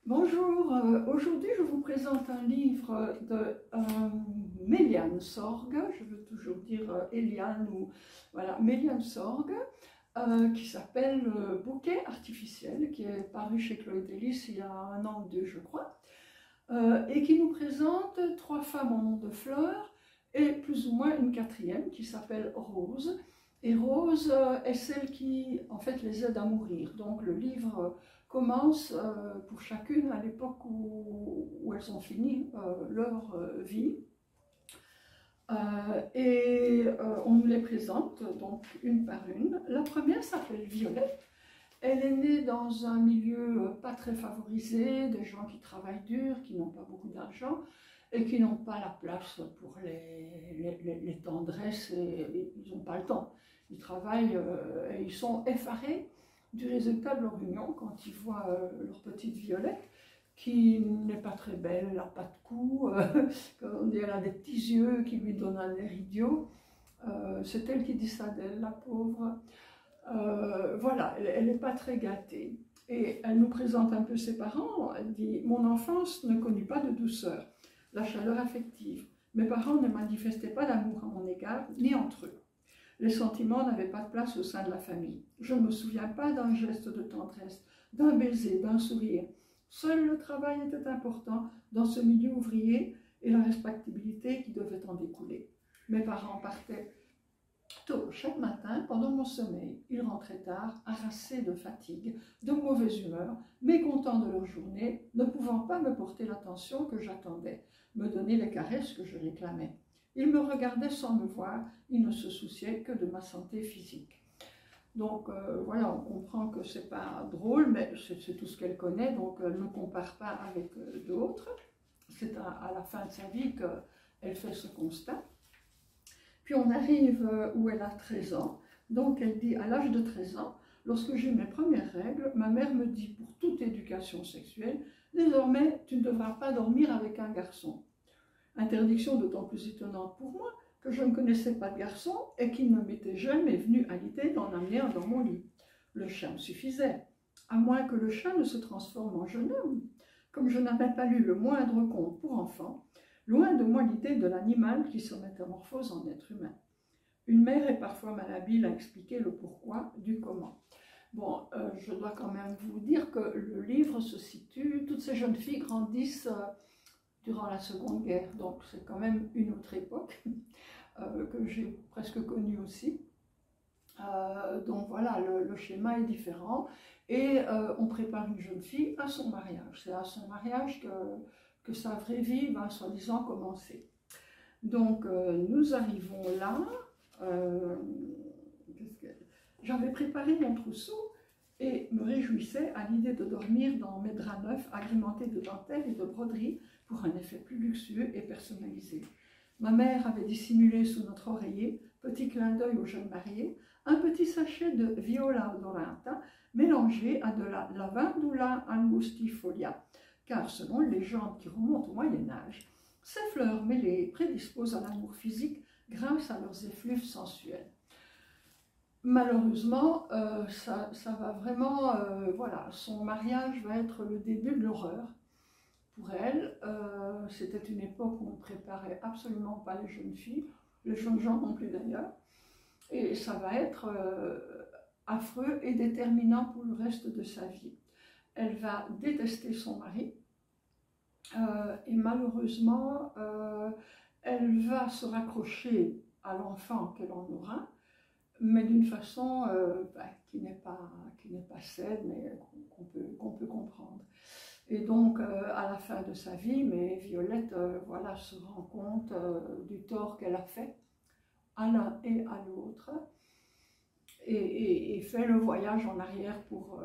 Bonjour, aujourd'hui je vous présente un livre de Méliane Sorg, je veux toujours dire Eliane ou voilà, Méliane Sorg, qui s'appelle Bouquet artificiel, qui est paru chez Chloé Délices il y a 1 an ou 2 je crois, et qui nous présente 3 femmes en nom de fleurs et plus ou moins une quatrième qui s'appelle Rose. Et Rose est celle qui en fait les aide à mourir. Donc le livre commence pour chacune à l'époque où elles ont fini leur vie. On nous les présente donc une par une. La première s'appelle Violette. Elle est née dans un milieu pas très favorisé, des gens qui travaillent dur, qui n'ont pas beaucoup d'argent et qui n'ont pas la place pour les tendresses et ils n'ont pas le temps. Ils travaillent et ils sont effarés du résultat de leur union quand ils voient leur petite Violette qui n'est pas très belle, elle n'a pas de cou, elle a des petits yeux qui lui donnent un air idiot. C'est elle qui dit ça d'elle, la pauvre. Voilà, elle n'est pas très gâtée. Et elle nous présente un peu ses parents. Elle dit « Mon enfance ne connut pas de douceur, la chaleur affective. Mes parents ne manifestaient pas d'amour à mon égard, ni entre eux. Les sentiments n'avaient pas de place au sein de la famille. Je ne me souviens pas d'un geste de tendresse, d'un baiser, d'un sourire. Seul le travail était important dans ce milieu ouvrier et la respectabilité qui devait en découler. Mes parents partaient tôt chaque matin pendant mon sommeil. Ils rentraient tard, harassés de fatigue, de mauvaise humeur, mécontents de leur journée, ne pouvant pas me porter l'attention que j'attendais, me donner les caresses que je réclamais. Ils me regardaient sans me voir, ils ne se souciaient que de ma santé physique. » Donc voilà, on comprend que c'est pas drôle, mais c'est tout ce qu'elle connaît, donc elle ne compare pas avec d'autres. C'est à la fin de sa vie qu'elle fait ce constat. Puis on arrive où elle a 13 ans, donc elle dit à l'âge de 13 ans, lorsque j'ai mes premières règles, ma mère me dit pour toute éducation sexuelle, désormais tu ne devras pas dormir avec un garçon. Interdiction d'autant plus étonnante pour moi que je ne connaissais pas de garçon et qu'il ne m'était jamais venu à l'idée d'en amener un dans mon lit. Le chat me suffisait, à moins que le chat ne se transforme en jeune homme. Comme je n'avais pas lu le moindre conte pour enfants, loin de moi l'idée de l'animal qui se métamorphose en être humain. Une mère est parfois malhabile à expliquer le pourquoi du comment. Bon, je dois quand même vous dire que le livre se situe, toutes ces jeunes filles grandissent durant la Seconde Guerre, donc c'est quand même une autre époque que j'ai presque connue aussi. Donc voilà, le schéma est différent et on prépare une jeune fille à son mariage. C'est à son mariage que sa vraie vie va soi-disant commencer. Donc nous arrivons là, j'avais préparé mon trousseau et me réjouissais à l'idée de dormir dans mes draps neufs agrémentés de dentelles et de broderies pour un effet plus luxueux et personnalisé. Ma mère avait dissimulé sous notre oreiller, petit clin d'œil aux jeunes mariés, un petit sachet de viola odorata mélangé à de la lavandula angustifolia, car selon les légendes qui remontent au Moyen-Âge, ces fleurs mêlées prédisposent à l'amour physique grâce à leurs effluves sensuels. Malheureusement, ça va vraiment, voilà, son mariage va être le début de l'horreur. Pour elle, c'était une époque où on ne préparait absolument pas les jeunes filles, les jeunes gens non plus d'ailleurs, et ça va être affreux et déterminant pour le reste de sa vie. Elle va détester son mari, et malheureusement, elle va se raccrocher à l'enfant qu'elle en aura, mais d'une façon qui n'est pas saine, mais qu'on peut comprendre. Et donc, à la fin de sa vie, mais Violette voilà, se rend compte du tort qu'elle a fait à l'un et à l'autre, et fait le voyage en arrière pour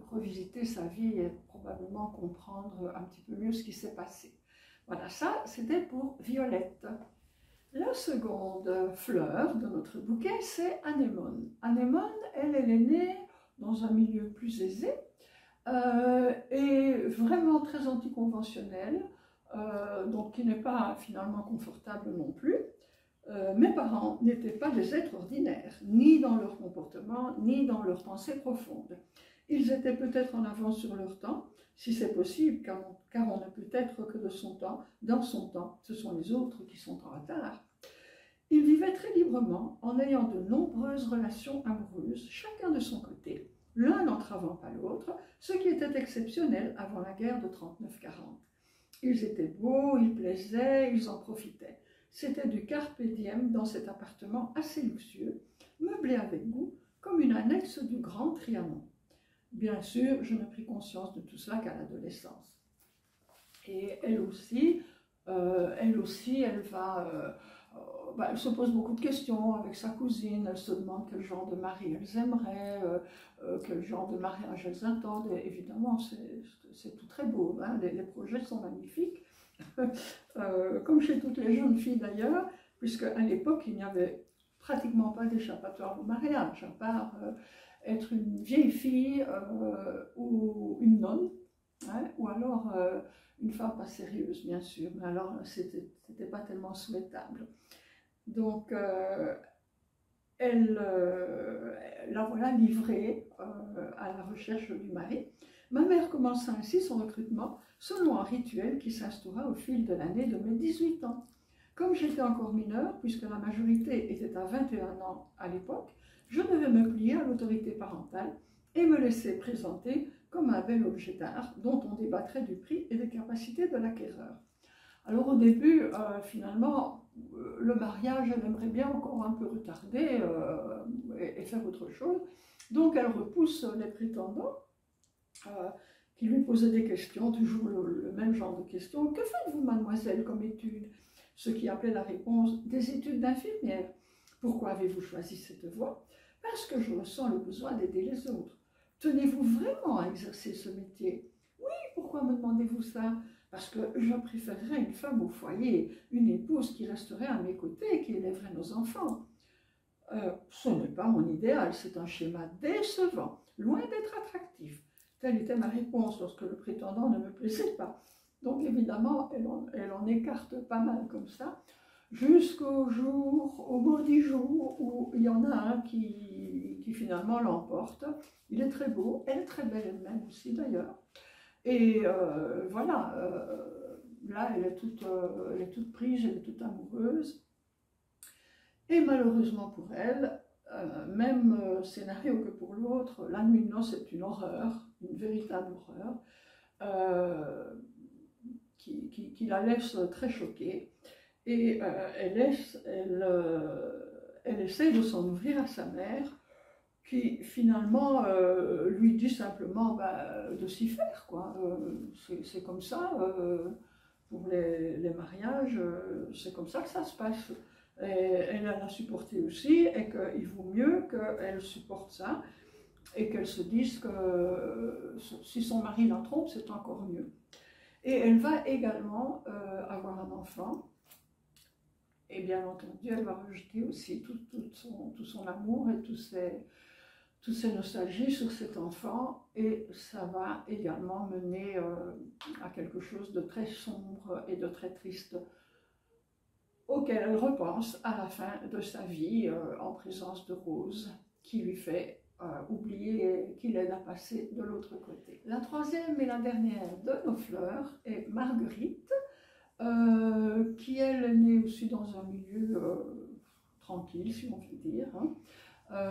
revisiter sa vie et probablement comprendre un petit peu mieux ce qui s'est passé. Voilà, ça c'était pour Violette. La seconde fleur de notre bouquet, c'est Anémone. Anémone, elle est née dans un milieu plus aisé et vraiment très anticonventionnel, donc qui n'est pas finalement confortable non plus. Mes parents n'étaient pas des êtres ordinaires, ni dans leur comportement, ni dans leurs pensées profondes. Ils étaient peut-être en avance sur leur temps, si c'est possible, car on ne peut être que de son temps, dans son temps, ce sont les autres qui sont en retard. Ils vivaient très librement en ayant de nombreuses relations amoureuses, chacun de son côté, l'un n'entravant pas l'autre, ce qui était exceptionnel avant la guerre de 39-40. Ils étaient beaux, ils plaisaient, ils en profitaient. C'était du carpe diem dans cet appartement assez luxueux, meublé avec goût, comme une annexe du Grand Trianon. Bien sûr, je ne pris conscience de tout cela qu'à l'adolescence. Et elle aussi, elle se pose beaucoup de questions avec sa cousine, elle se demande quel genre de mari elles aimeraient, quel genre de mariage elles attendent. Et évidemment, c'est tout très beau, hein, les projets sont magnifiques, comme chez toutes les jeunes filles d'ailleurs, puisque à l'époque, il n'y avait pratiquement pas d'échappatoire au mariage, à part être une vieille fille ou une nonne, hein, ou alors une femme pas sérieuse, bien sûr, mais alors c'était pas tellement souhaitable. Donc, la voilà livrée à la recherche du mari. Ma mère commença ainsi son recrutement selon un rituel qui s'instaura au fil de l'année de mes 18 ans. Comme j'étais encore mineure, puisque la majorité était à 21 ans à l'époque, je devais me plier à l'autorité parentale et me laisser présenter comme un bel objet d'art dont on débattrait du prix et des capacités de l'acquéreur. Alors au début, finalement, le mariage, elle aimerait bien encore un peu retarder et faire autre chose. Donc elle repousse les prétendants qui lui posaient des questions, toujours le même genre de questions. Que faites-vous, mademoiselle, comme études? Ce qui appelait la réponse des études d'infirmière. Pourquoi avez-vous choisi cette voie? Parce que je ressens le besoin d'aider les autres. Tenez-vous vraiment à exercer ce métier? Oui, pourquoi me demandez-vous ça? Parce que je préférerais une femme au foyer, une épouse qui resterait à mes côtés et qui élèverait nos enfants. Ce n'est pas mon idéal, c'est un schéma décevant, loin d'être attractif. Telle était ma réponse lorsque le prétendant ne me plaisait pas. Donc évidemment, elle en écarte pas mal comme ça, jusqu'au jour, au maudit jour où il y en a un qui finalement l'emporte. Il est très beau, elle est très belle elle-même aussi d'ailleurs. Et voilà, là elle est toute prise, elle est toute amoureuse. Et malheureusement pour elle, même scénario que pour l'autre, la nuit de noces est une horreur, une véritable horreur, qui la laisse très choquée. Et elle essaie de s'en ouvrir à sa mère, qui finalement lui dit simplement de s'y faire, quoi. C'est comme ça, pour les mariages, c'est comme ça que ça se passe. Et elle a supporté aussi, et qu'il vaut mieux qu'elle supporte ça, et qu'elle se dise que si son mari la trompe, c'est encore mieux. Et elle va également avoir un enfant, et bien entendu, elle va rejeter aussi tout son amour et toutes ces nostalgies sur cet enfant, et ça va également mener à quelque chose de très sombre et de très triste, auquel elle repense à la fin de sa vie en présence de Rose, qui lui fait oublier qu'il est à passer de l'autre côté. La troisième et la dernière de nos fleurs est Marguerite, qui elle est née aussi dans un milieu tranquille, si on veut dire, hein.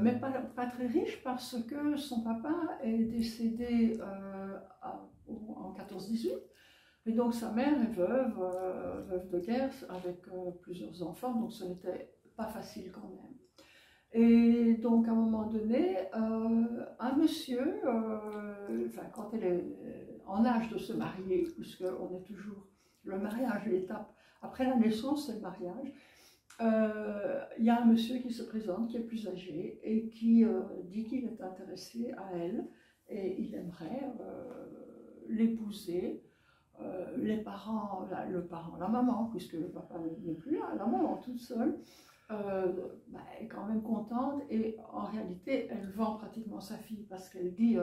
Mais pas très riche, parce que son papa est décédé en 14-18, et donc sa mère est veuve de guerre avec plusieurs enfants, donc ce n'était pas facile quand même. Et donc à un moment donné, un monsieur, quand elle est en âge de se marier, puisqu'on est toujours le mariage, l'étape après la naissance, c'est le mariage, il y a un monsieur qui se présente, qui est plus âgé, et qui dit qu'il est intéressé à elle, et il aimerait l'épouser. Les parents, la maman, puisque le papa n'est plus là, la maman toute seule, est quand même contente, et en réalité elle vend pratiquement sa fille, parce qu'elle dit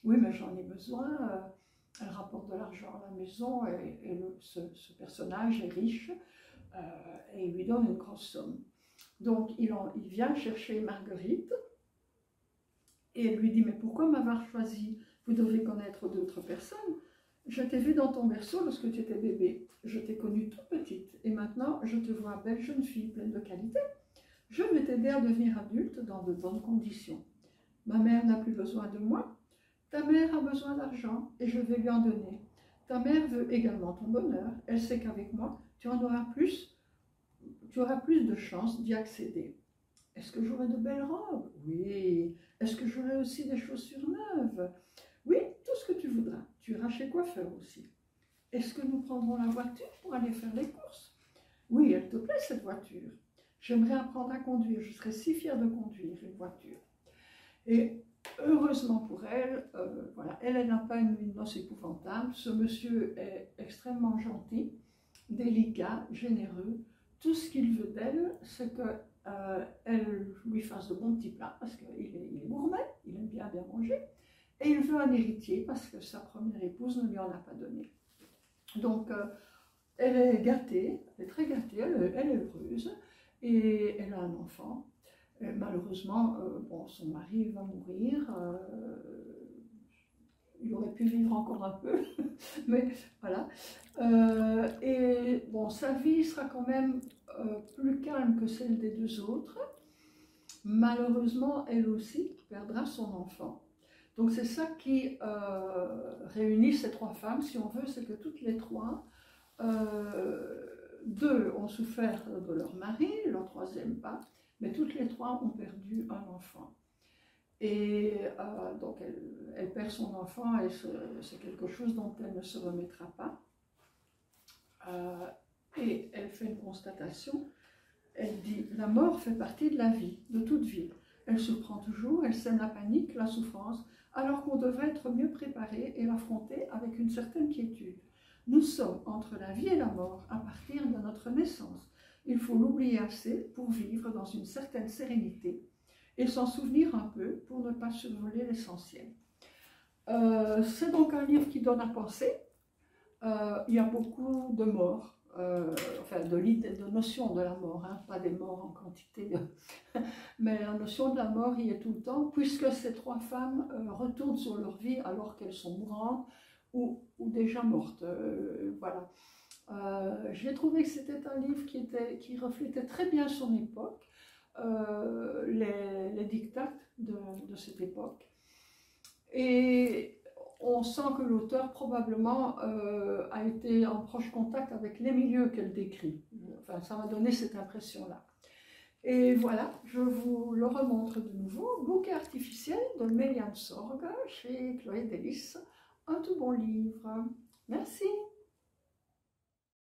oui, mais j'en ai besoin, elle rapporte de l'argent à la maison, et ce personnage est riche, et il lui donne une grosse somme. Donc il vient chercher Marguerite, Et elle lui dit, mais pourquoi m'avoir choisi? Vous devez connaître d'autres personnes. Je t'ai vu dans ton berceau lorsque tu étais bébé. Je t'ai connue toute petite. Et maintenant, je te vois belle jeune fille, pleine de qualité. Je vais t'aider à devenir adulte dans de bonnes conditions. Ma mère n'a plus besoin de moi. Ta mère a besoin d'argent et je vais lui en donner. Ta mère veut également ton bonheur. Elle sait qu'avec moi, tu auras plus de chances d'y accéder. Est-ce que j'aurai de belles robes? Oui. Est-ce que j'aurai aussi des chaussures neuves? Oui, tout ce que tu voudras. Tu iras chez coiffeur aussi. Est-ce que nous prendrons la voiture pour aller faire les courses? Oui, elle te plaît cette voiture. J'aimerais apprendre à conduire. Je serais si fière de conduire une voiture. Et heureusement pour elle, voilà, elle n'a pas une noce épouvantable. Ce monsieur est extrêmement gentil, délicat, généreux. Tout ce qu'il veut d'elle, c'est qu'elle lui fasse de bons petits plats, parce qu'il est gourmet, il aime bien manger. Et il veut un héritier, parce que sa première épouse ne lui en a pas donné. Donc, elle est gâtée, elle est très gâtée, elle est heureuse, et elle a un enfant. Malheureusement, bon, son mari va mourir. Il aurait pu vivre encore un peu, mais voilà. Et bon, sa vie sera quand même plus calme que celle des deux autres. Malheureusement, elle aussi perdra son enfant. Donc c'est ça qui réunit ces trois femmes, si on veut, c'est que toutes les trois, deux ont souffert de leur mari, leur troisième pas, mais toutes les trois ont perdu un enfant. Et donc elle perd son enfant et c'est quelque chose dont elle ne se remettra pas. Et elle fait une constatation, elle dit « La mort fait partie de la vie, de toute vie. Elle surprend toujours, elle sème la panique, la souffrance, alors qu'on devrait être mieux préparé et l'affronter avec une certaine quiétude. Nous sommes entre la vie et la mort à partir de notre naissance. Il faut l'oublier assez pour vivre dans une certaine sérénité et s'en souvenir un peu pour ne pas survoler l'essentiel. » C'est donc un livre qui donne à penser. Il y a beaucoup de morts, enfin de notion de la mort, hein, pas des morts en quantité, mais la notion de la mort y est tout le temps, puisque ces trois femmes retournent sur leur vie alors qu'elles sont mourantes ou déjà mortes. Voilà. J'ai trouvé que c'était un livre qui reflétait très bien son époque, les diktats de cette époque. Et on sent que l'auteur probablement a été en proche contact avec les milieux qu'elle décrit. Enfin, ça m'a donné cette impression-là. Et voilà, je vous le remontre de nouveau. Bouquet artificiel de Melian Sorg chez Chloé Delis. Un tout bon livre. Merci.